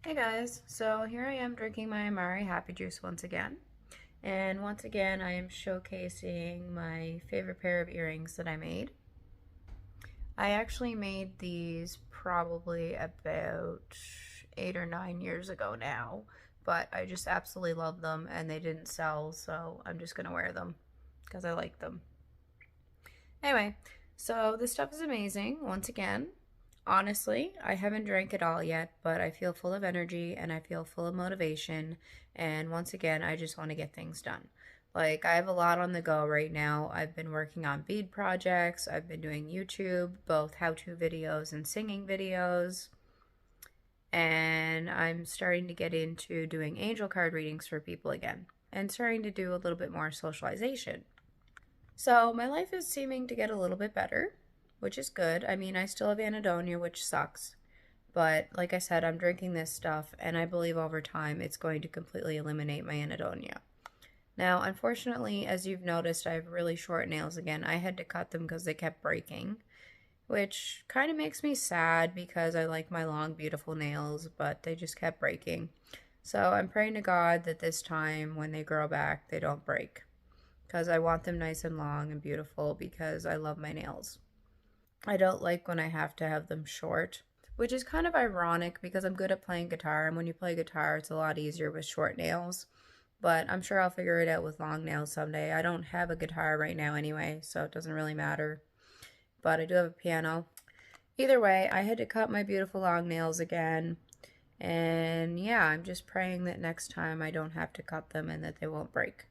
Hey guys, so here I am drinking my Amare Happy Juice once again. And once again, I am showcasing my favorite pair of earrings that I made. I actually made these probably about 8 or 9 years ago now, but I just absolutely love them and they didn't sell, so I'm just gonna wear them because I like them. Anyway, so this stuff is amazing once again. Honestly, I haven't drank it all yet, but I feel full of energy and I feel full of motivation. And once again, I just want to get things done. Like, I have a lot on the go right now. I've been working on bead projects, I've been doing YouTube, both how to videos and singing videos. And I'm starting to get into doing angel card readings for people again and starting to do a little bit more socialization. So, my life is seeming to get a little bit better, which is good. I mean, I still have anhedonia, which sucks. But like I said, I'm drinking this stuff, and I believe over time it's going to completely eliminate my anhedonia. Now, unfortunately, as you've noticed, I have really short nails again. I had to cut them because they kept breaking, which kind of makes me sad because I like my long, beautiful nails, but they just kept breaking. So I'm praying to God that this time when they grow back, they don't break because I want them nice and long and beautiful because I love my nails. I don't like when I have to have them short, which is kind of ironic because I'm good at playing guitar, and when you play guitar, it's a lot easier with short nails. But I'm sure I'll figure it out with long nails someday. I don't have a guitar right now anyway, so it doesn't really matter. But I do have a piano. Either way, I had to cut my beautiful long nails again. And yeah, I'm just praying that next time I don't have to cut them and that they won't break.